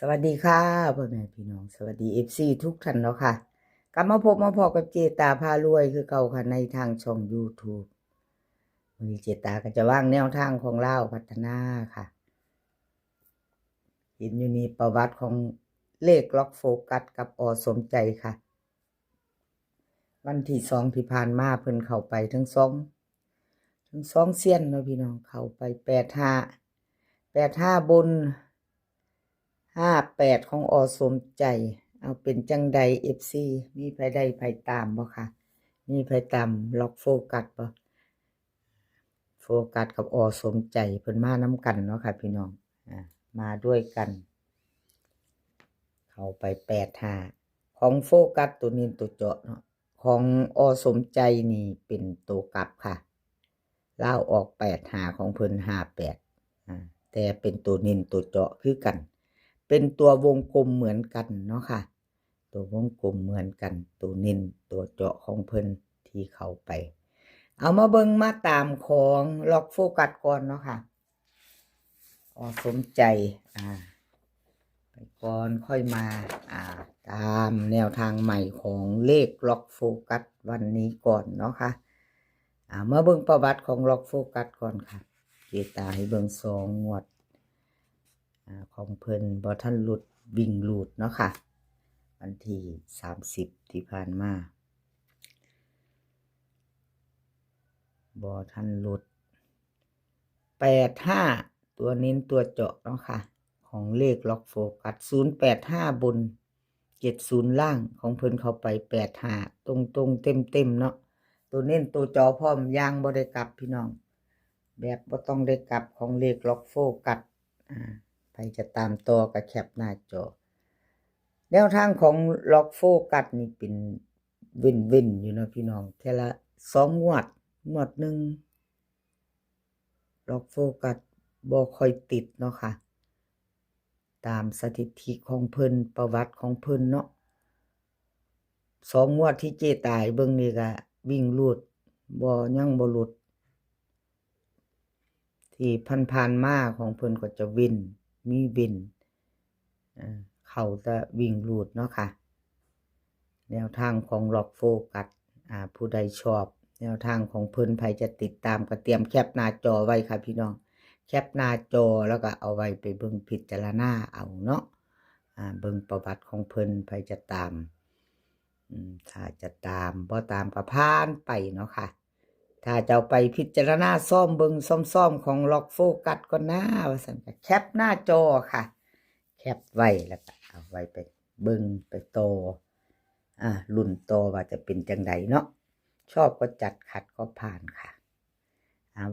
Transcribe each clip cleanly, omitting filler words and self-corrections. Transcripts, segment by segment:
สวัสดีค่ะพ่อแม่พี่น้องสวัสดีFCทุกท่านเนาะค่ะกลับมาพบมาพอกับเจตาพารวยคือเก่าค่ะในทางช่อง YouTube วันนี้เจตาก็จะว่างแนวทางของเล่าพัฒนาค่ะเห็นอยู่นี่ประวัติของเลขล็อกโฟกัสกับอสมใจค่ะวันที่2ที่ผ่านมาเพิ่นเข้าไปทั้งสองเซียนเนาะพี่น้องเข้าไป85บน58ของอสมใจเอาเป็นจังใด FC มีไผได้ไผตามบ่ค่ะมีไผตามล็อกโฟกัสบ่โฟกัสกับอสมใจเพิ่นมานํกันเนาะค่ะพี่น้องมาด้วยกันเข้าไป85ของโฟกัสตัวนี้ตัวเจาะเนาะของอสมใจนี่เป็นตัวกลับค่ะลาวออก85ของเพิ่น58แต่เป็นตัวนินตัวเจาะคือกันเป็นตัววงกลมเหมือนกันเนาะค่ะตัววงกลมเหมือนกันตัวนินตัวเจาะของเพิ่นที่เข้าไปเอามาเบิ่งมาตามของล็อกโฟกัสก่อนเนาะค่ะสมใจไปก่อนค่อยมาตามแนวทางใหม่ของเลขล็อกโฟกัสวันนี้ก่อนเนาะค่ะมาเบิ่งประวัติของล็อกโฟกัสก่อนค่ะเจตาให้เบิ่ง2 งวดของเพิ่นบ่ทันหลุดวิ่งหลุดเนาะค่ะวันที่30ที่ผ่านมาบ่ทันหลุด85ตัวเน้นตัวเจาะเนาะค่ะของเลขล็อกโฟกัส085บน70ล่างของเพิ่นเข้าไป85ตรงๆเต็มๆเนาะตัวเน้นตัวเจาะพร้อมอย่างบ่ได้กลับพี่น้องแบบบ่ต้องได้กลับของเลขล็อกโฟกัสใครจะตามต่อก็แคปหน้าจอแนวทางของล็อกโฟกัสนี่เป็นเว้นอยู่นะพี่น้องเท่าละ2 งวดหนึ่งล็อกโฟกัสบ่ค่อยติดเนาะค่ะตามสถิติของเพิ่นประวัติของเพิ่นเนาะ2 งวดที่เจตายเบิ่งนี่ก็วิ่งรูดยังบ่หลุดที่ผ่านๆมาของเพิ่นก็จะมีวินเข้าแต่วิ่งรูดเนาะค่ะแนวทางของล็อกโฟกัสผู้ใดชอบแนวทางของเพิ่นไผจะติดตามก็เตรียมแคปหน้าจอไว้ค่ะพี่น้องแคปหน้าจอแล้วก็เอาไว้ไปเบิ่งพิจารณาเอาเนาะเบิ่งประวัติของเพิ่นไผจะตามถ้าจะตามบ่ตามก็ผ่านไปเนาะค่ะถ้าจะเอาไปพิจารณาซ่อมเบิ่งซ่อมของล็อกโฟกัสก่อนนะว่าซั่นก็แคปหน้าจอค่ะแคปไว้แล้วก็เอาไว้ไปเบิ่งไปต่อรุ่นต่อว่าจะเป็นจังไดเนาะชอบก็จัดขัดก็ผ่านค่ะ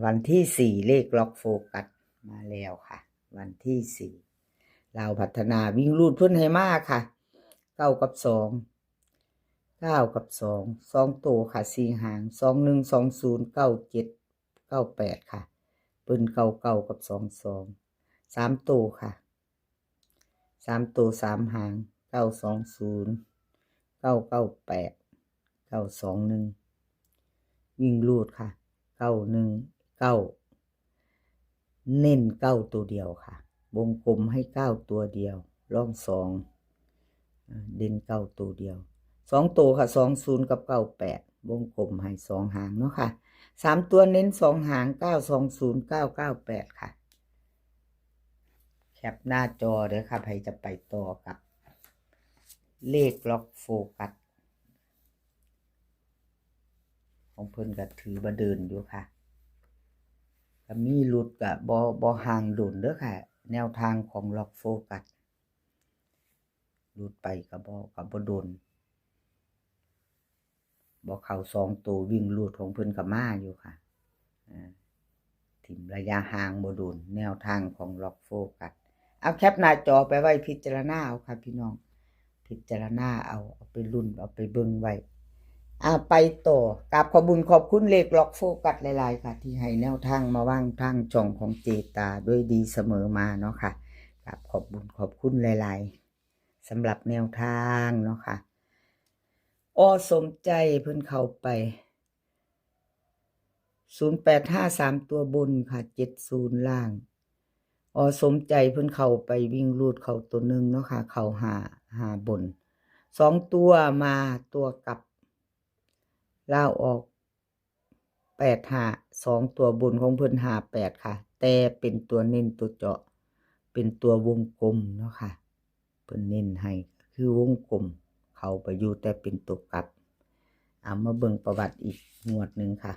วันที่4เลขล็อกโฟกัสมาแล้วค่ะวันที่4เราพัฒนาวิ่งรูดเพิ่นให้มาค่ะ9กับ2 9กับ2ตัวค่ะ4หาง21 20 97 98ค่ะเปิ้น99กับ22 3ตัวค่ะ3ตัว3หาง920 998 921วิ่งรูดค่ะ919เน้น9ตัวเดียวค่ะวงกลมให้9ตัวเดียวร่อง2เด่น9ตัวเดียว2ตัวค่ะ20กับ98วงกลมให้2หางเนาะค่ะ3ตัวเน้น2หาง920 998ค่ะแคปหน้าจอเด้อค่ะใครจะไปต่อกับเลขล็อกโฟกัสของเพิ่นก็ถือบ่เดินอยู่ค่ะก็มีหลุดก็บ่ห่างโดนเด้อค่ะแนวทางของล็อกโฟกัสหลุดไปก็บ่โดนบ่เข้า2ตัววิ่งหลุดของเพิ่นก็มาอยู่ค่ะถิ่มระยะห่างบ่โดนแนวทางของล็อกโฟกัสเอาแคปหน้าจอไปไว้พิจารณาเอาค่ะพี่น้องพิจารณาเอาไปลุ้นเอาไปเบิ่งไว้ไปต่อกราบขอบคุญขอบคุณเลขล็อกโฟกัสหลายๆค่ะที่ให้แนวทางมาวางทางช่องของเจตาด้วยดีเสมอมาเนาะค่ะกราบขอบคุณหลายๆสำหรับแนวทางเนาะค่ะสมใจเพิ่นเข้าไป0853ตัวบนค่ะ70ล่าง สมใจเพิ่นเข้าไปวิ่งรูดเข้าตัวหนึ่งเนาะค่ะเข้าหาบน2ตัวมาตัวกลับลาวออก8 5 2ตัวบนของเพิ่น58ค่ะแต่เป็นตัวเน้นตัวเจาะเป็นตัววงกลมเนาะค่ะเพิ่นเน้นให้คือวงกลมเข้าไปอยู่แต่เป็นตัวกลับเอามาเบิ่งประวัติอีกงวดหนึ่งค่ะ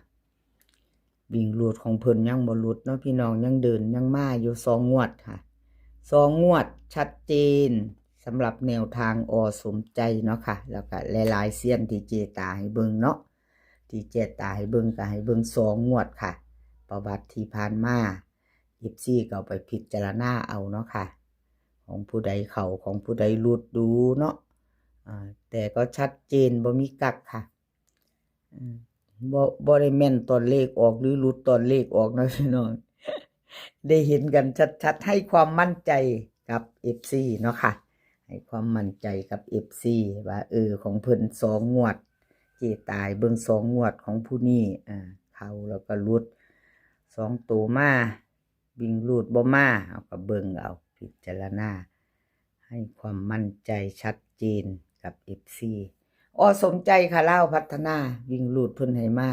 วิ่งรูดของเพิ่นยังบ่หลุดเนาะพี่น้องยังเดินยังมาอยู่2 งวดค่ะ2 งวดชัดเจนสำหรับแนวทางสมใจเนาะค่ะแล้วก็หลายๆเซียนที่เจตาให้เบิ่งเนาะที่เจตาให้เบิ่งก็ให้เบิ่ง2 งวดค่ะประวัติที่ผ่านมาFCก็เอาไปพิจารณาเอาเนาะค่ะของผู้ใดเข้าของผู้ใดหลุดดูเนาะแต่ก็ชัดเจนบ่มีกักค่ะบ่ได้แม่นตอนเลขออกหรือหลุดตอนเลขออกนะพี่น้อง ได้เห็นกันชัดๆให้ความมั่นใจกับ FC เนาะค่ะให้ความมั่นใจกับ FC ว่าของเพิ่น2 งวดเจตายเบิ่ง2 งวดของผู้นี้เข้าแล้วก็หลุด2ตัวมาวิ่งหลุดบ่มาเอาก็เบิ่งเอาพิจารณาให้ความมั่นใจชัดเจนกับ FC สมใจค่ะลาวพัฒนาวิ่งหลุดเพิ่นให้มา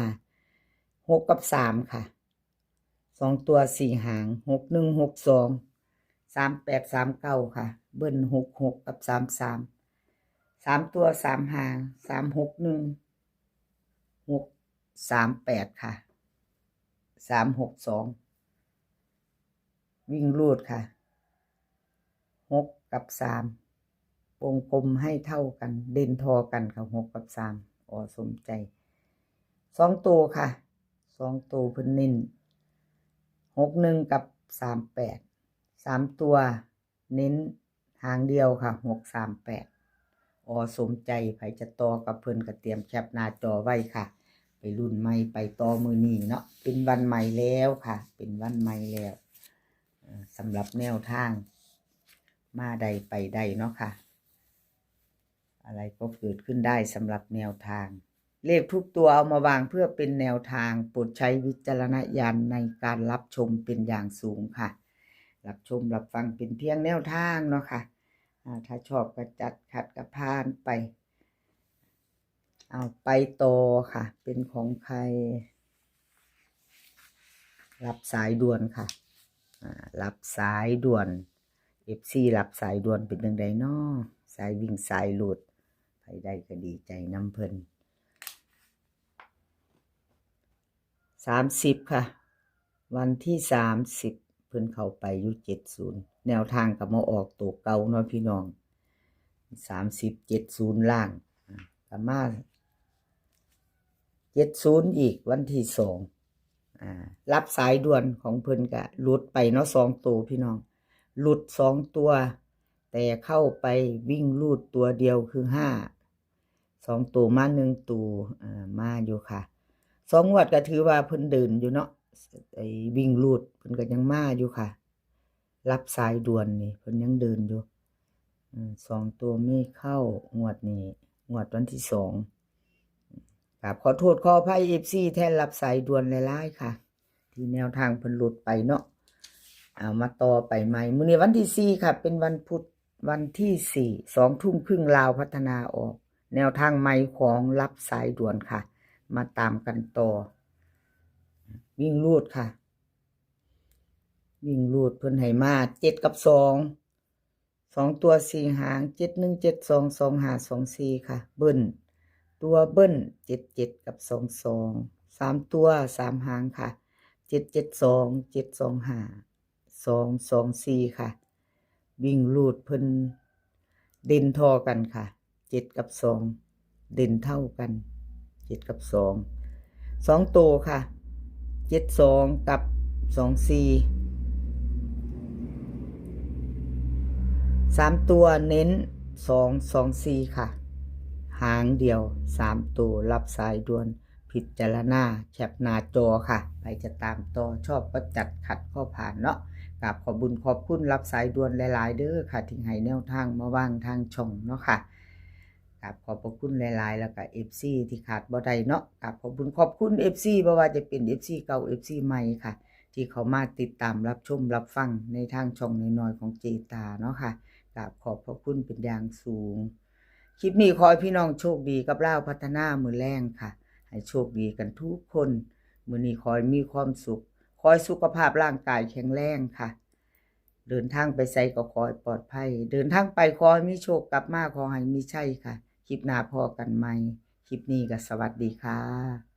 6กับ3ค่ะ2ตัว4 หาง61 62 38 39ค่ะเบิ้ล66กับ33 3ตัว3 หาง361 638ค่ะ362วิ่งรูดค่ะ6กับ3วงกลมให้เท่ากันเด่นทอกันค่ะ6กับ3สมใจ2ตัวค่ะ2ตัวเพิ่นเน้น61กับ38 3ตัวเน้นหางเดียวค่ะ638สมใจไผจะต่อกับเพิ่นก็เตรียมแคปหน้าจอไว้ค่ะไปรุ่นใหม่ไปต่อมื้อนี้เนาะเป็นวันใหม่แล้วค่ะเป็นวันใหม่แล้วสำหรับแนวทางมาใดไปใดเนาะค่ะอะไรก็เกิดขึ้นได้สำหรับแนวทางเลขทุกตัวเอามาวางเพื่อเป็นแนวทางโปรดใช้วิจารณญาณในการรับชมเป็นอย่างสูงค่ะรับชมรับฟังเป็นเพียงแนวทางเนาะค่ะถ้าชอบก็จัดขัดก็ผ่านไปเอาไปต่อค่ะเป็นของใครรับสายด่วนค่ะรับสายด่วน FC รับสายด่วนเป็นจังไดน้อสายวิ่งสายหลุดใครได้ก็ดีใจนำเพิ่น30ค่ะวันที่30เพิ่นเข้าไปอยู่70แนวทางก็มาออกตัวเก่าเนาะพี่น้อง30 70ล่างก็มา70อีกวันที่2รับสายด่วนของเพิ่นก็หลุดไปเนาะ2ตัวพี่น้องหลุด2ตัวแต่เข้าไปวิ่งรูดตัวเดียวคือ2ตัวมา1ตัวมาอยู่ค่ะ2 งวดก็ถือว่าเพิ่นเดินอยู่เนาะวิ่งรูดเพิ่นก็ยังมาอยู่ค่ะรับสายด่วนนี่เพิ่นยังเดินอยู่2ตัวไม่เข้างวดนี้งวดวันที่2ครับขอโทษขออภัย FC แทนรับสายด่วนหลายๆค่ะที่แนวทางเพิ่นหลุดไปเนาะเอามาต่อไปใหม่มื้อนี้วันที่4ค่ะเป็นวันพุธวันที่4 2 ทุ่มครึ่งลาวพัฒนาออกแนวทางใหม่ของรับสายด่วนค่ะมาตามกันต่อวิ่งรูดค่ะวิ่งรูดเพิ่นให้มา7กับ2ตัว4 หาง71 72 25 24ค่ะเบิ้ลตัวเบิ้ล77กับ22 3ตัว3 หางค่ะ772 725 224ค่ะวิ่งรูดเพิ่นเด่นทอกันค่ะ7กับ2เด่นเท่ากัน7กับ2ตัวค่ะ72กับ24 3ตัวเน้น224ค่ะหางเดียว3ตัวรับสายด่วนพิจารณาแคปหน้าจอค่ะไปจะตามต่อชอบก็จัดขัดข้อผ่านเนาะกับขอบบุญขอบคุณรับสายด่วนหลายๆเด้อค่ะที่ให้แนวทางมาวางทางช่องเนาะค่ะกับขอบพระคุณหลายๆแล้วก็ FC ที่ขาดบ่ได้เนาะกับขอบคุณขอบคุณ FC บ่ว่าจะเป็น FC เก่า FC ใหม่ค่ะ ที่เขามาติดตามรับชมรับฟังในทางช่องน้อยๆของเจตาเนาะค่ะกราบขอบพระคุณเป็นอย่างสูงคลิปนี้ขอให้พี่น้องโชคดีกับเล่าวพัฒนามือแรงค่ะให้โชคดีกันทุกคนมื้อนี้ขอให้มีความสุขขอให้สุขภาพร่างกายแข็งแรงค่ะเดินทางไปไสก็ขอให้ปลอดภัยเดินทางไปขอให้มีโชคกลับมาขอให้มีชัยค่ะคลิปหน้าพอกันใหม่คลิปนี้ก็สวัสดีค่ะ